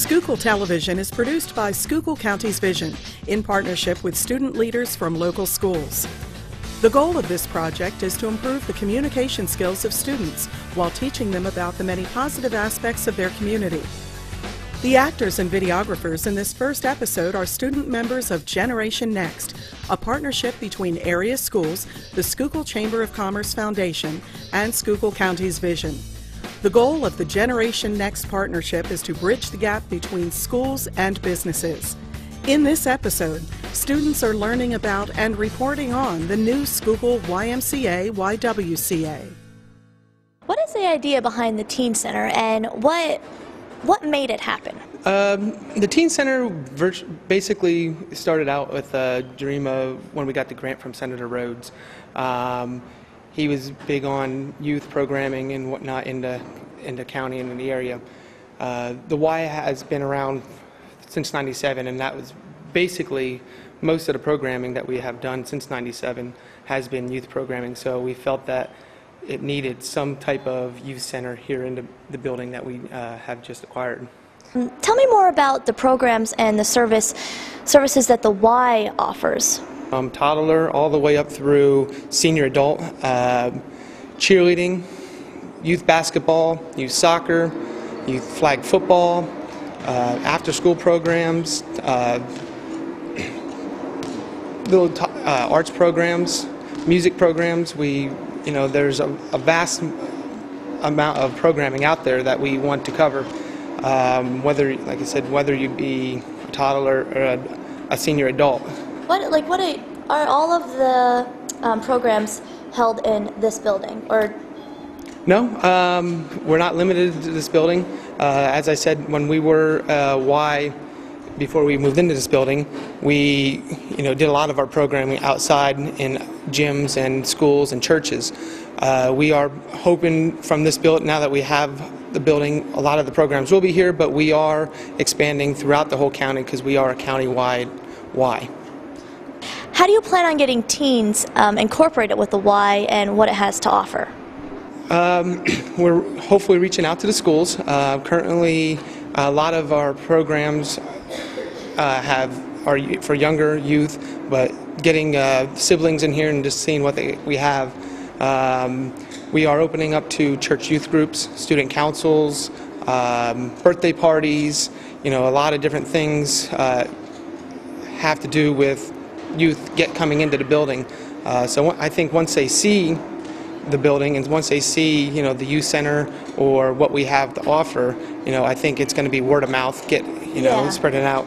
Schuylkill Television is produced by Schuylkill County's Vision in partnership with student leaders from local schools. The goal of this project is to improve the communication skills of students while teaching them about the many positive aspects of their community. The actors and videographers in this first episode are student members of Generation Next, a partnership between area schools, the Schuylkill Chamber of Commerce Foundation, and Schuylkill County's Vision. The goal of the Generation Next partnership is to bridge the gap between schools and businesses. In this episode, students are learning about and reporting on the new ScoVision YMCA. What is the idea behind the Teen Center, and what made it happen? The Teen Center basically started out with a dream of when we got the grant from Senator Rhodes. He was big on youth programming and whatnot in the county and in the area. The Y has been around since '97, and that was basically most of the programming that we have done since '97 has been youth programming. So we felt that it needed some type of youth center here in the building that we have just acquired. Tell me more about the programs and the services that the Y offers. Toddler all the way up through senior adult, cheerleading, youth basketball, youth soccer, youth flag football, after-school programs, little arts programs, music programs. There's a vast amount of programming out there that we want to cover. Whether, like I said, whether you be a toddler or a senior adult. What are all of the programs held in this building, or? No, we're not limited to this building. As I said, when we were Y, before we moved into this building, we did a lot of our programming outside in gyms and schools and churches. We are hoping from this building, now that we have the building, a lot of the programs will be here, but we are expanding throughout the whole county because we are a county-wide Y. How do you plan on getting teens incorporated with the Y and what it has to offer? We're hopefully reaching out to the schools. Currently, a lot of our programs are for younger youth, but getting siblings in here and just seeing what we have. We are opening up to church youth groups, student councils, birthday parties. A lot of different things have to do with youth coming into the building. So I think once they see the building and once they see the youth center or what we have to offer, I think it's going to be word of mouth, spreading out.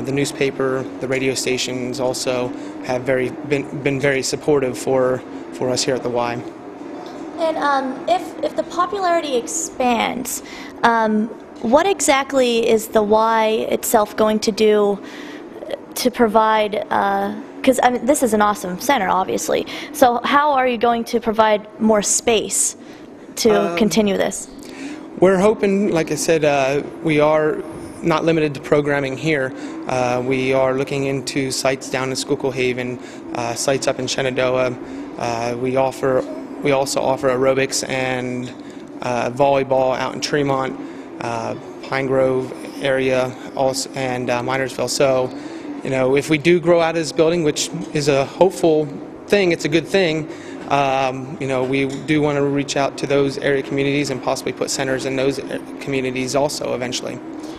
The newspaper, the radio stations also have been very supportive for us here at the Y. And if the popularity expands, what exactly is the Y itself going to do to provide, because this is an awesome center, obviously, so how are you going to provide more space to continue this? We're hoping, like I said, we are not limited to programming here. We are looking into sites down in Schuylkill Haven, sites up in Shenandoah. We also offer aerobics and volleyball out in Tremont, Pine Grove area, and Minersville. So, if we do grow out of this building, which is a hopeful thing, it's a good thing, we do want to reach out to those area communities and possibly put centers in those communities also eventually.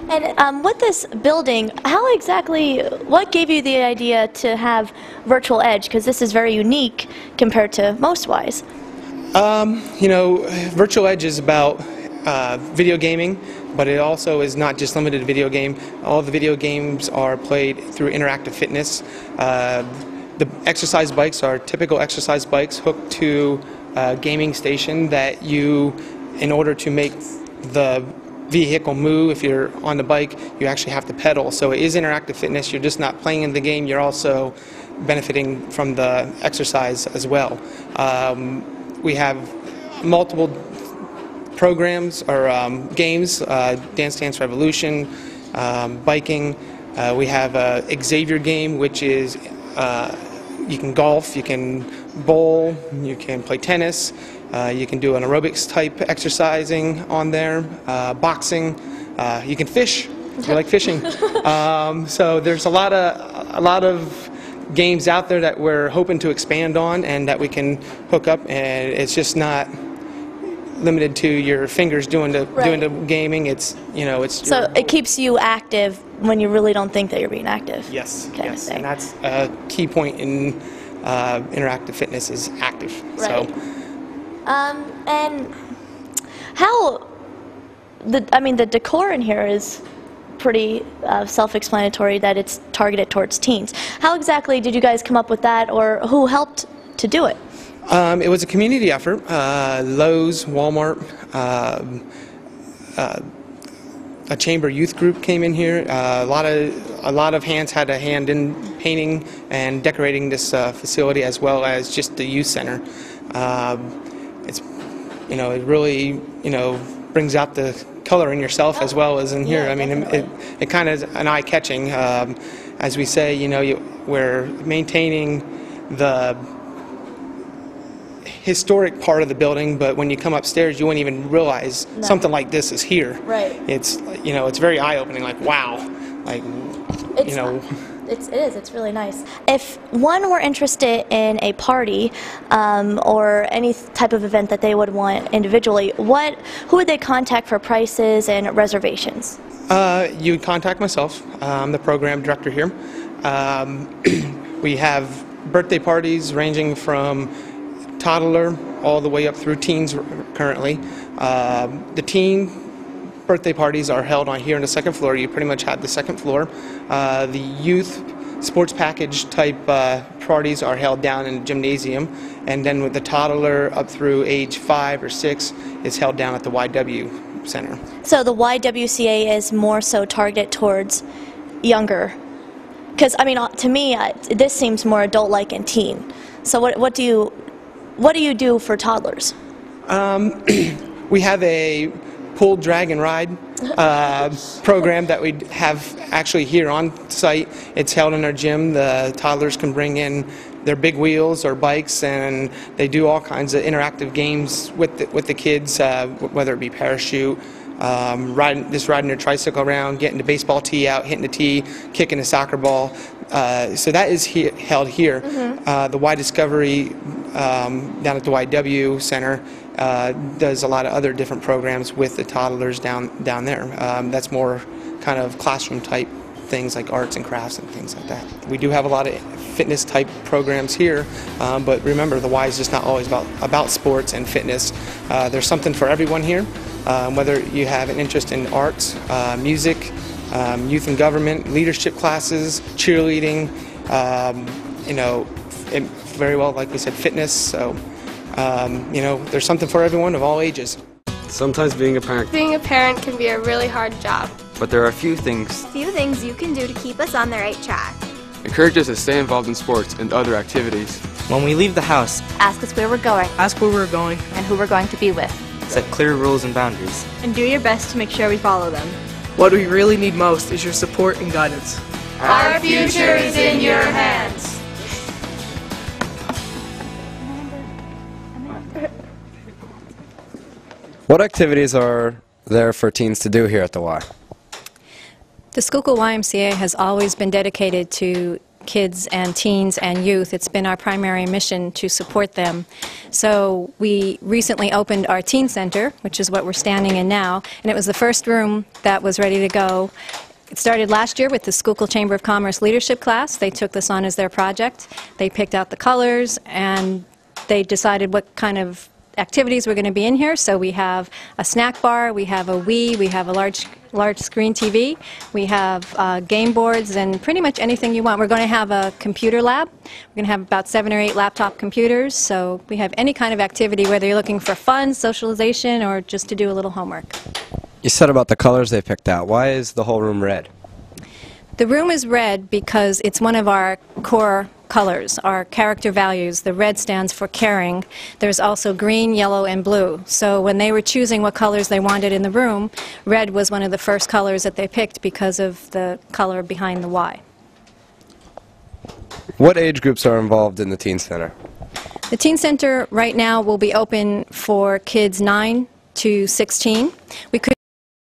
And with this building, what gave you the idea to have Virtual Edge? Because this is very unique compared to most Ys. Virtual Edge is about video gaming, but it also is not just limited to video game. All the video games are played through interactive fitness. The exercise bikes are typical exercise bikes hooked to a gaming station that in order to make the vehicle move, if you're on the bike, you actually have to pedal. So it is interactive fitness. You're just not playing in the game, you're also benefiting from the exercise as well. We have multiple programs or games, Dance Dance Revolution, biking. We have a Xavier game, which is you can golf, you can bowl, you can play tennis, you can do an aerobics type exercising on there, boxing, you can fish. if you like fishing. So there's a lot of games out there that we're hoping to expand on and that we can hook up, and it's just not limited to your fingers doing the gaming. It's So it keeps you active when you really don't think that you're being active. Yes, yes, and that's a key point in interactive fitness is active. Right. So. And how the decor in here is pretty self-explanatory that it's targeted towards teens. How exactly did you guys come up with that, or who helped to do it? It was a community effort. Lowe's, Walmart, a chamber youth group came in here. A lot of hands had a hand in painting and decorating this facility, as well as just the youth center. It really brings out the color in yourself as well as in here. I mean, it kind of is an eye-catching. As we say, we're maintaining the historic part of the building, but when you come upstairs, you wouldn't even realize something like this is here. Right. It's it's very eye-opening. Like, wow, like It is. It's really nice. If one were interested in a party or any type of event that they would want individually, who would they contact for prices and reservations? You would contact myself. I'm the program director here. We have birthday parties ranging from toddler all the way up through teens currently. The teen birthday parties are held on here on the second floor. You pretty much have the second floor. The youth sports package type parties are held down in the gymnasium, and then with the toddler up through age 5 or 6 is held down at the YW Center. So the YWCA is more so targeted towards younger, because to me this seems more adult-like and teen. So what do you do for toddlers? We have a pull, drag, and ride program that we have actually here on site. It's held in our gym. The toddlers can bring in their big wheels or bikes, and they do all kinds of interactive games with the kids, whether it be parachute, riding their tricycle around, getting the baseball tee out, hitting the tee, kicking a soccer ball. So that is held here. The Y Discovery down at the YW Center does a lot of other different programs with the toddlers down there. That's more kind of classroom type things like arts and crafts and things like that. We do have a lot of fitness type programs here, but remember, the Y is just not always about sports and fitness. There's something for everyone here, whether you have an interest in arts, music, youth and government, leadership classes, cheerleading, very well, like we said, fitness. So, there's something for everyone of all ages. Sometimes being a parent can be a really hard job. But there are a few things you can do to keep us on the right track. Encourage us to stay involved in sports and other activities. When we leave the house, ask us where we're going. Ask where we're going. And who we're going to be with. Set clear rules and boundaries. And do your best to make sure we follow them. What we really need most is your support and guidance. Our future is in your hands. What activities are there for teens to do here at the Y? The ScoVision YMCA has always been dedicated to kids and teens and youth. It's been our primary mission to support them. So we recently opened our teen center, which is what we're standing in now, and it was the first room that was ready to go. It started last year with the Schuylkill Chamber of Commerce leadership class. They took this on as their project. They picked out the colors, and they decided what kind of activities were going to be in here. So we have a snack bar, we have a Wii, we have a large screen TV, we have game boards, and pretty much anything you want. We're going to have a computer lab. We're going to have about 7 or 8 laptop computers, so we have any kind of activity, whether you're looking for fun, socialization, or just to do a little homework. You said about the colors they picked out. Why is the whole room red? The room is red because it's one of our core colors, our character values. The red stands for caring. There's also green, yellow, and blue. So when they were choosing what colors they wanted in the room, red was one of the first colors that they picked because of the color behind the Y. What age groups are involved in the Teen Center? The Teen Center right now will be open for kids 9 to 16. We could